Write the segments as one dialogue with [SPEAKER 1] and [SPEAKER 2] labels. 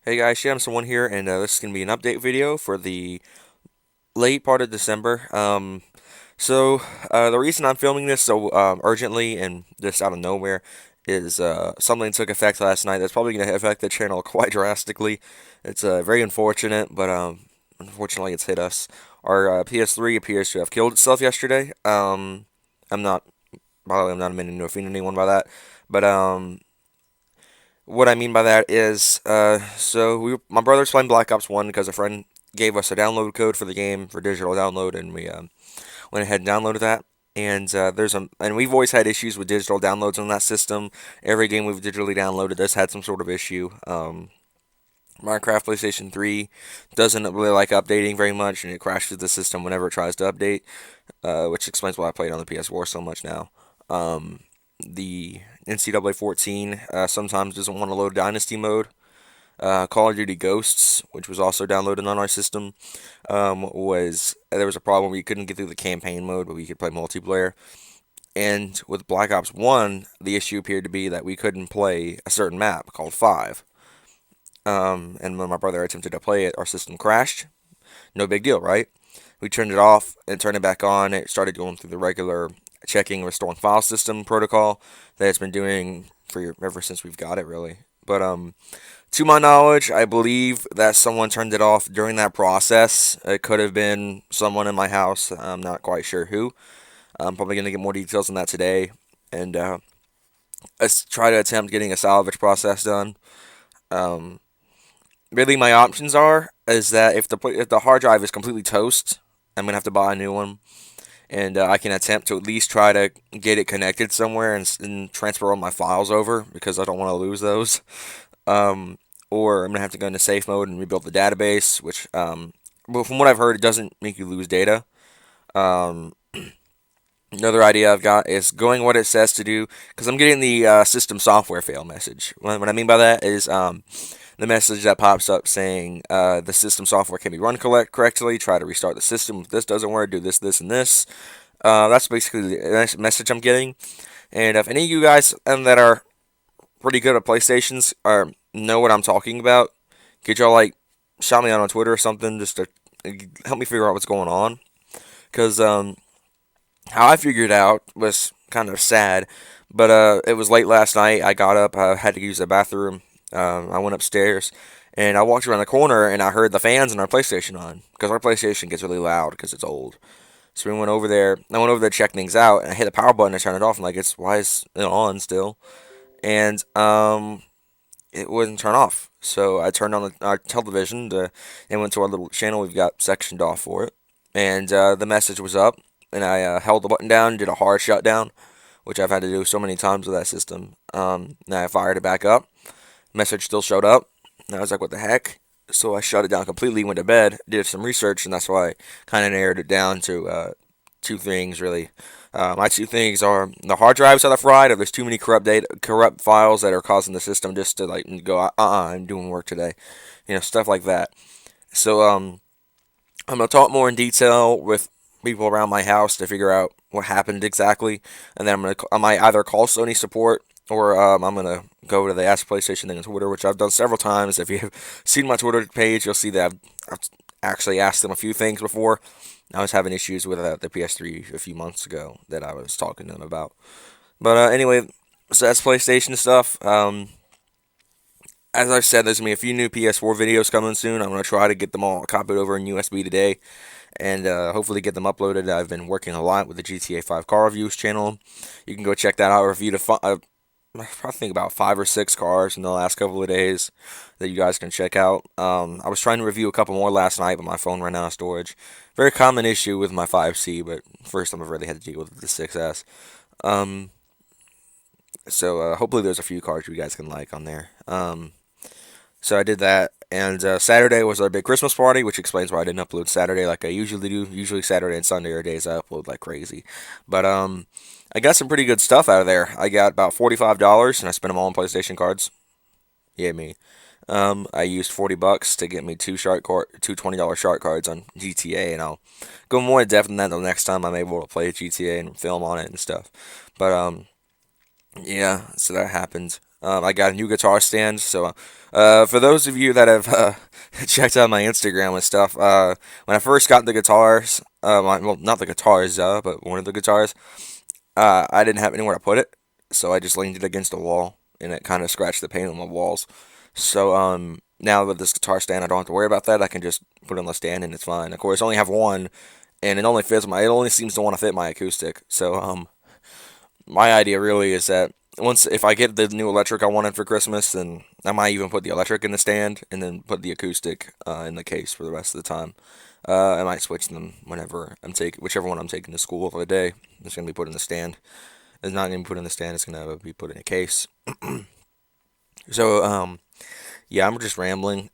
[SPEAKER 1] Hey guys, Shamson1 here, and this is going to be an update video for the late part of December. The reason I'm filming this so urgently and just out of nowhere is something took effect last night that's probably going to affect the channel quite drastically. It's very unfortunate, but unfortunately it's hit us. Our PS3 appears to have killed itself yesterday. I'm not, by the way, I'm not meaning to offend anyone by that, but what I mean by that is, my brother's playing Black Ops 1 because a friend gave us a download code for the game for digital download, and we went ahead and downloaded that. And we've always had issues with digital downloads on that system. Every game we've digitally downloaded has had some sort of issue. Minecraft PlayStation 3 doesn't really like updating very much, and it crashes the system whenever it tries to update, which explains why I play it on the PS4 so much now. The NCAA 14 sometimes doesn't want to load Dynasty mode. Call of Duty Ghosts, which was also downloaded on our system, was there was a problem where you couldn't get through the campaign mode, but we could play multiplayer. And with Black Ops 1, the issue appeared to be that we couldn't play a certain map called 5. And when my brother attempted to play it, our system crashed. No big deal, right? We turned it off and turned it back on. It started going through the regular checking, restoring file system protocol that it's been doing for ever since we've got it, really. But to my knowledge, I believe that someone turned it off during that process. It could have been someone in my house. I'm not quite sure who. I'm probably going to get more details on that today, and let's try to attempt getting a salvage process done. Um, Really, my options are is that if the hard drive is completely toast, I'm gonna have to buy a new one, and I can attempt to at least try to get it connected somewhere and transfer all my files over because I don't want to lose those. Um, or I'm gonna have to go into safe mode and rebuild the database, which well, from what I've heard, it doesn't make you lose data. Um, Another idea I've got is going what it says to do because I'm getting the system software fail message. What I mean by that is the message that pops up saying the system software can be run correctly. Try to restart the system. If this doesn't work, do this, this, and this. That's basically the message I'm getting. And if any of you guys that are pretty good at PlayStations or know what I'm talking about, could y'all like shout me out on Twitter or something just to help me figure out what's going on? Because how I figured out was kind of sad, but it was late last night. I got up, I had to use the bathroom. I went upstairs and I walked around the corner and I heard the fans in our PlayStation on because our PlayStation gets really loud because it's old. So we went over there. I went over there to check things out and I hit the power button to turn it off. I'm like, it's why is it on still? And it wouldn't turn off. So I turned on our television and went to our little channel we've got sectioned off for it. And the message was up, and I held the button down, did a hard shutdown, which I've had to do so many times with that system. Now I fired it back up. Message still showed up. And I was like, what the heck? So I shut it down completely, went to bed, did some research, and that's why I kind of narrowed it down to two things, really. My two things are the hard drives that are fried, or there's too many corrupt files that are causing the system just to like go, I'm doing work today, stuff like that. So I'm gonna talk more in detail with people around my house to figure out what happened exactly, and then I might either call Sony support or I'm gonna go to the Ask PlayStation thing on Twitter, which I've done several times. If you've seen my Twitter page, you'll see that I've actually asked them a few things before. I was having issues with the PS3 a few months ago that I was talking to them about. But anyway, so that's PlayStation stuff. As I've said, there's gonna be a few new PS4 videos coming soon. I'm gonna try to get them all copied over in USB today, and hopefully get them uploaded. I've been working a lot with the GTA 5 car reviews channel. You can go check that out. Reviewed I probably think about 5 or 6 cars in the last couple of days that you guys can check out. I was trying to review a couple more last night, but my phone ran out of storage. Very common issue with my 5C, but first time I've really had to deal with the 6S. Um, Hopefully there's a few cars you guys can like on there. So I did that, and Saturday was our big Christmas party, which explains why I didn't upload Saturday like I usually do. Usually Saturday and Sunday are days I upload like crazy. But I got some pretty good stuff out of there. I got about $45, and I spent them all on PlayStation cards. Yeah, me. I used $40 to get me two $20 shark cards on GTA, and I'll go more in depth than that the next time I'm able to play GTA and film on it and stuff. But yeah, so that happened. I got a new guitar stand. So, for those of you that have checked out my Instagram and stuff, when I first got the guitars, well, not the guitars, but one of the guitars, I didn't have anywhere to put it, so I just leaned it against the wall, and it kind of scratched the paint on the walls. So, now with this guitar stand, I don't have to worry about that. I can just put it on the stand, and it's fine. Of course, I only have one, and it only seems to want to fit my acoustic. So, my idea really is that if I get the new electric I wanted for Christmas, then I might even put the electric in the stand and then put the acoustic in the case for the rest of the time. I might switch them whenever whichever one I'm taking to school for the day. It's gonna be put in the stand. It's not gonna be put in the stand. It's gonna be put in a case. So yeah, I'm just rambling.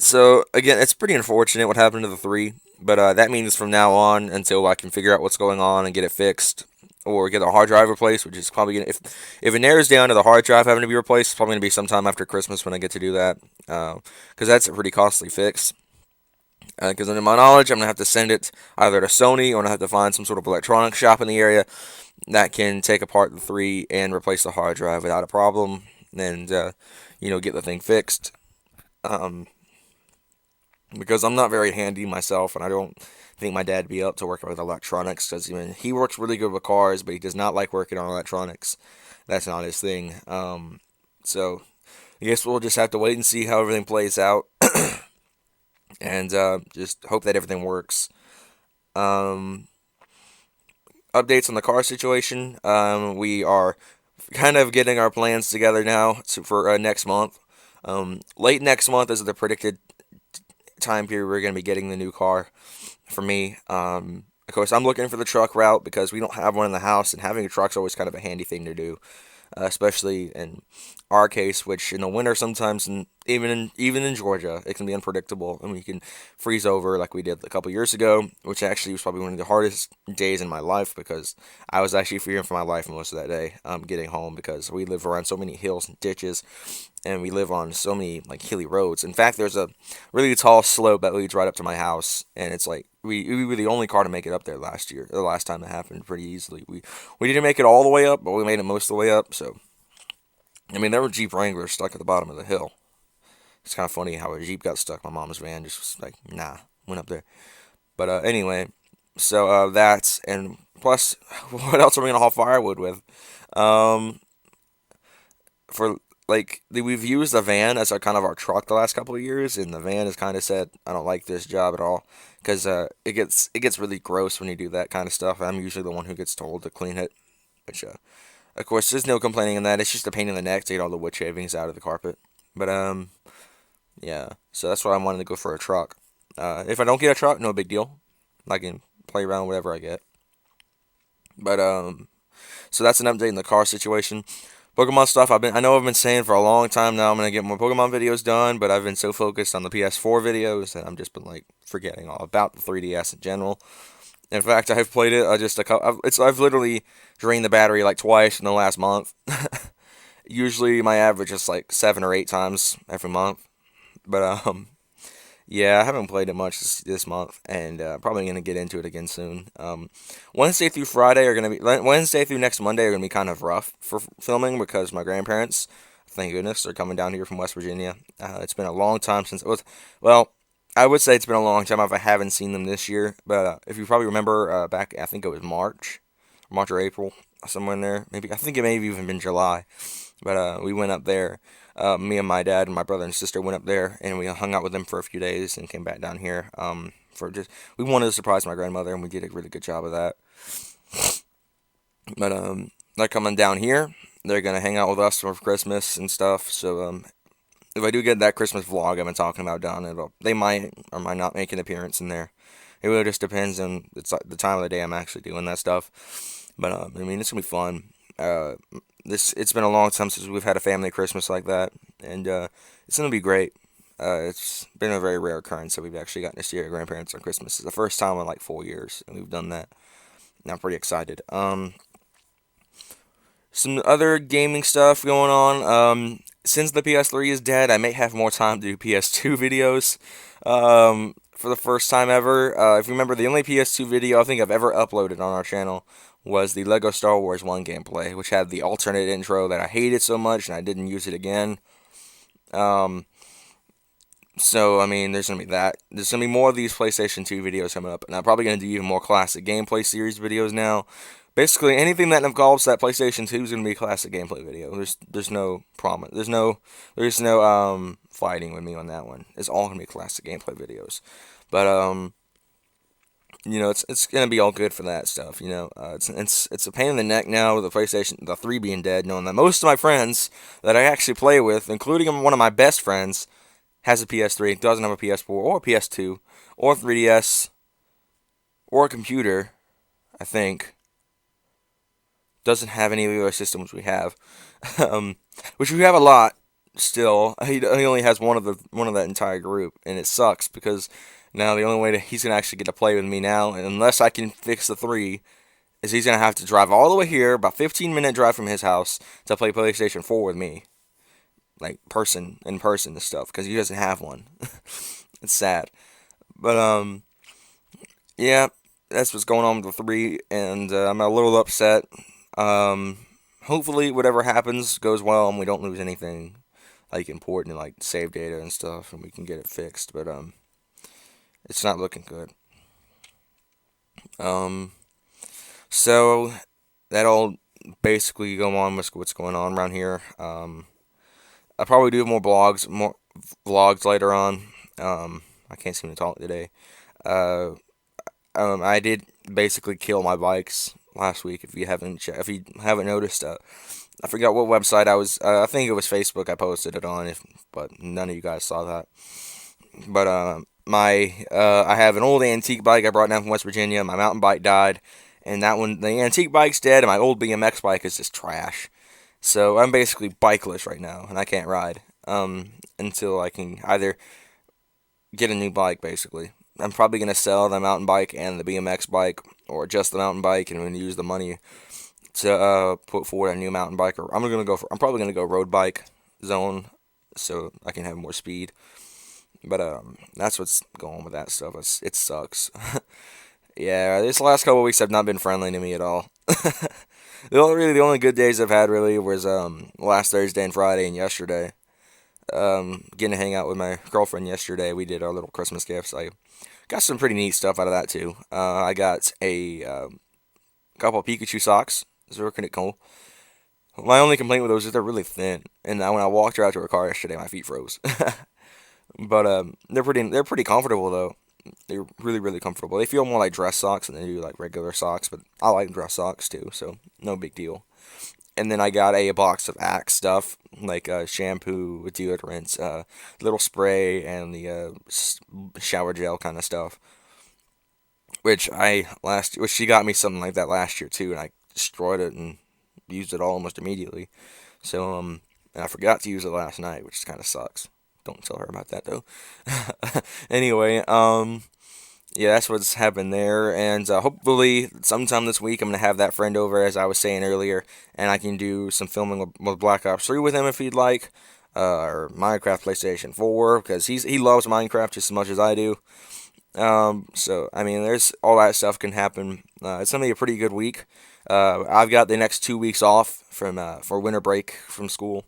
[SPEAKER 1] So again, it's pretty unfortunate what happened to the three, but that means from now on until I can figure out what's going on and get it fixed, or get the hard drive replaced, which is probably gonna, if it narrows down to the hard drive having to be replaced, it's probably gonna be sometime after Christmas when I get to do that, because that's a pretty costly fix. Because under my knowledge, I'm gonna have to send it either to Sony or I'm gonna have to find some sort of electronics shop in the area that can take apart the three and replace the hard drive without a problem, and get the thing fixed. Um, because I'm not very handy myself, and I don't think my dad'd be up to working with electronics. Because he works really good with cars, but he does not like working on electronics. That's not his thing. So I guess we'll just have to wait and see how everything plays out, and just hope that everything works. Um, Updates on the car situation. We are kind of getting our plans together now for next month. Late next month is the predicted time period we're going to be getting the new car for me. Of course, I'm looking for the truck route because we don't have one in the house, and having a truck's always kind of a handy thing to do, especially in our case, which in the winter sometimes, and even in Georgia, it can be unpredictable, and we can freeze over like we did a couple years ago, which actually was probably one of the hardest days in my life because I was actually fearing for my life most of that day, getting home because we live around so many hills and ditches, and we live on so many like hilly roads. In fact, there's a really tall slope that leads right up to my house, and it's like we were the only car to make it up there last year. The last time it happened, pretty easily. We didn't make it all the way up, but we made it most of the way up. So I mean, there were Jeep Wranglers stuck at the bottom of the hill. It's kind of funny how a Jeep got stuck. My mom's van just was like, nah, went up there. But anyway, so that's and plus, what else are we gonna haul firewood with? Um, for like we've used the van as our kind of our truck the last couple of years, and the van has kind of said, I don't like this job at all because it gets really gross when you do that kind of stuff. I'm usually the one who gets told to clean it, which of course there's no complaining in that. It's just a pain in the neck to get all the wood shavings out of the carpet. But yeah, so that's why I'm wanting to go for a truck. If I don't get a truck, no big deal. I can play around with whatever I get. But so that's an update in the car situation. Pokemon stuff. I know I've been saying for a long time now I'm gonna get more Pokemon videos done, but I've been so focused on the PS4 videos that I'm just been like forgetting all about the 3DS in general. In fact, I've played it just a couple. I've literally drained the battery like twice in the last month. Usually my average is like 7 or 8 times every month, but yeah, I haven't played it much this month, and probably gonna get into it again soon. Wednesday through Friday are gonna be Wednesday through next Monday are gonna be kind of rough for filming because my grandparents, thank goodness, are coming down here from West Virginia. It's been a long time since it was. Well, I would say it's been a long time if I haven't seen them this year. But if you probably remember back, I think it was March or April, somewhere in there. Maybe I think it may have even been July. But we went up there. Me and my dad and my brother and sister went up there, and we hung out with them for a few days and came back down here. For just we wanted to surprise my grandmother, and we did a really good job of that. But they're coming down here. They're gonna hang out with us for Christmas and stuff. So if I do get that Christmas vlog I've been talking about done, they might or might not make an appearance in there. It really just depends on the time of the day I'm actually doing that stuff. But I mean, it's gonna be fun. It's been a long time since we've had a family Christmas like that, and it's gonna be great. It's been a very rare occurrence that we've actually gotten to see our grandparents on Christmas. It's the first time in like 4 years, and we've done that. And I'm pretty excited. Some other gaming stuff going on. Since the PS3 is dead, I may have more time to do PS2 videos. for the first time ever. If you remember, the only PS2 video I think I've ever uploaded on our channel was the Lego Star Wars 1 gameplay, which had the alternate intro that I hated so much and I didn't use it again. Um, so, I mean, there's going to be that. There's going to be more of these PlayStation 2 videos coming up, and I'm probably going to do even more classic gameplay series videos now. Basically, anything that involves that PlayStation 2 is going to be a classic gameplay video. There's no promise. There's no fighting with me on that one. It's all going to be classic gameplay videos. But it's gonna be all good for that stuff. It's a pain in the neck now with the 3 being dead, knowing that most of my friends that I actually play with, including one of my best friends, has a PS3, doesn't have a PS4 or a PS2 or 3DS or a computer. I think doesn't have any of the other systems we have, um, which we have a lot still. He only has one of that entire group, and it sucks because now the only way that he's gonna actually get to play with me now, and unless I can fix the 3, is he's gonna have to drive all the way here, about 15-minute drive from his house, to play PlayStation 4 with me, like in person and stuff, because he doesn't have one. It's sad, but yeah, that's what's going on with the 3, and I'm a little upset. Um, Hopefully, whatever happens goes well, and we don't lose anything like important, like save data and stuff, and we can get it fixed. But it's not looking good. Um, so that'll basically go on with what's going on around here. I'll probably do more vlogs later on. I can't seem to talk today. Uh, I did basically kill my bikes last week. If you haven't noticed, I forgot what website I was. I think it was Facebook. I posted it on. But none of you guys saw that. But I have an old antique bike I brought down from West Virginia. My mountain bike died, and the antique bike's dead, and my old BMX bike is just trash. So I'm basically bikeless right now, and I can't ride until I can either get a new bike. Basically, I'm probably gonna sell the mountain bike and the BMX bike, or just the mountain bike, and I'm gonna use the money to put forward a new mountain bike. Or I'm probably gonna go road bike zone, so I can have more speed. But that's what's going on with that stuff. It sucks. Yeah, this last couple of weeks have not been friendly to me at all. The only good days I've had really was last Thursday and Friday and yesterday. Getting to hang out with my girlfriend yesterday. We did our little Christmas gifts. I got some pretty neat stuff out of that too. I got a couple of Pikachu socks. Those were pretty cool. My only complaint with those is they're really thin, and when I walked her out to her car yesterday, my feet froze. But they're pretty comfortable though. They're really really comfortable. They feel more like dress socks than they do like regular socks, but I like dress socks too, so no big deal. And then I got a box of Axe stuff like shampoo, deodorants, little spray, and the shower gel kind of stuff. Which she got me something like that last year too, and I destroyed it and used it all almost immediately. So and I forgot to use it last night, which kind of sucks. Don't tell her about that though. Anyway, yeah, that's what's happened there, and hopefully sometime this week I'm gonna have that friend over, as I was saying earlier, and I can do some filming with Black Ops 3 with him if he'd like, or Minecraft PlayStation 4, because he loves Minecraft just as much as I do. So I mean, there's all that stuff can happen. It's gonna be a pretty good week. I've got the next 2 weeks off from for winter break from school,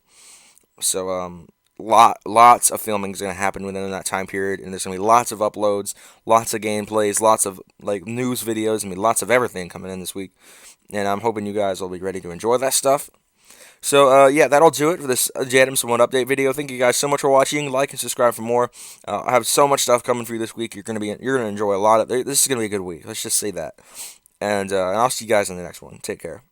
[SPEAKER 1] so lots of filming is going to happen within that time period, and there's going to be lots of uploads, lots of gameplays, lots of like news videos. I mean, lots of everything coming in this week, and I'm hoping you guys will be ready to enjoy that stuff. So yeah, that'll do it for this Jadams One update video. Thank you guys so much for watching. Like and subscribe for more. I have so much stuff coming for you this week. You're gonna enjoy a lot of. This is gonna be a good week. Let's just say that. And I'll see you guys in the next one. Take care.